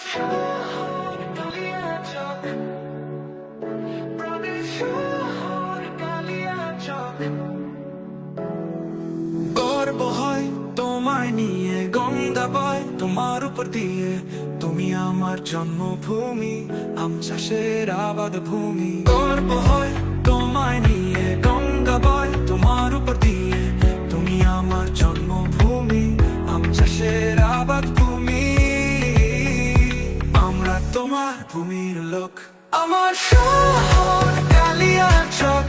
শহর কালিয়াচক, প্রাণের শহর কালিয়াচক। গর্ব হয় তোমায় নিয়ে, গঙ্গা বয় তোমার উপর দিয়ে। তুমি আমার জন্মভূমি, আম চাষের আবাদ ভূমি। গর্ব হয় তোমায় নিয়ে, গঙ্গা বয় তোমার উপর দিয়ে। তুমি আমার জন্মভূমি, আম চাষের আবাদ ভূমি। আমরা তোমার ভূমির লোক। আমার শহর কালিয়াচক,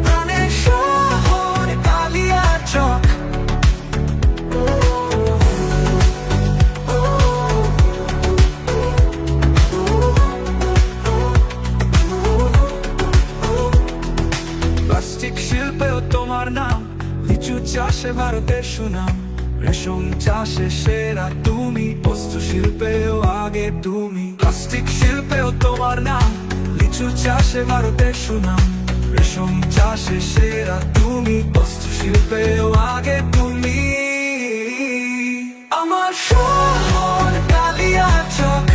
প্রাণের শহর কালিয়াচক। প্লাস্টিক শিল্পেও তোমার নাম, লিচু চাষে ভারতের সুনাম। রেশম চাষে সেরা তুমি, বস্ত্র শিল্পেও আগে তুমি। প্লাস্টিক শিল্পেও তোমার নাম, লিচু চাষে ভারতের সুনাম। রেশম চাষে সেরা তুমি, বস্ত্র শিল্পেও আগে তুমি। আমার শহর কালিয়াচক,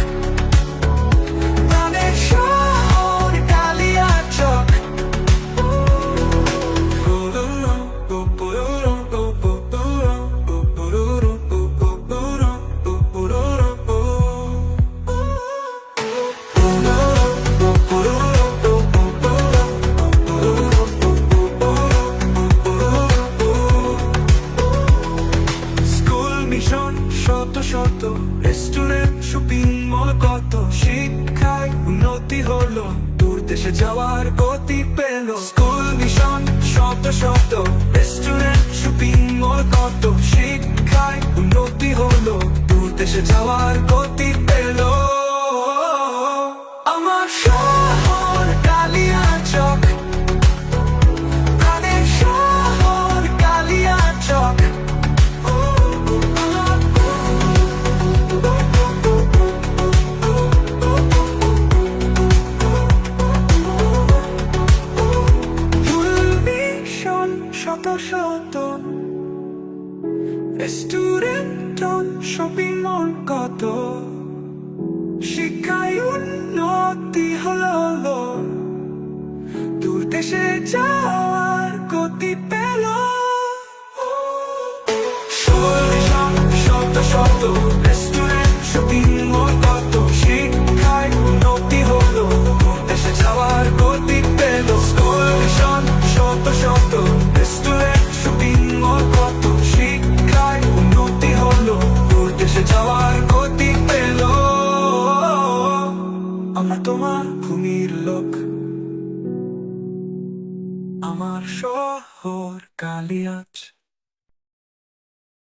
প্রাণের শহর কালিয়াচক। শত শত রেস্টুরেন্ট, শপিং মল, কত শিক্ষায় উন্নতি হলো, দূর দেশে যাওয়ার গতি পেল। স্কুল মিশন, শত শত রেস্টুরেন্ট, শপিং মল, কত শিক্ষায় উন্নতি হলো, দূর দেশে যাওয়ার গতি পেল। আমার শহর কালিয়াচক, প্রাণের শহর কালিয়াচক। শত শত রেস্টুরেন্ট, শপিং মল, কত শিক্ষায় উন্নতি হলো, দূর দেশে যাওয়ার গতি পেল। শত শত রেস্টুরেন্ট, শপিং মল, কত শিক্ষায় উন্নতি হলো, দূর দেশে যাওয়ার গতি পেল। স্কুল মিশন, শত শত রেস্টুরেন্ট, শপিং মল, কত শিক্ষায় উন্নতি হলো, দূর দেশে যাওয়ার গতি পেল। আমরা তোমার ভূমির লোক। আমার শহর কালিয়াচক।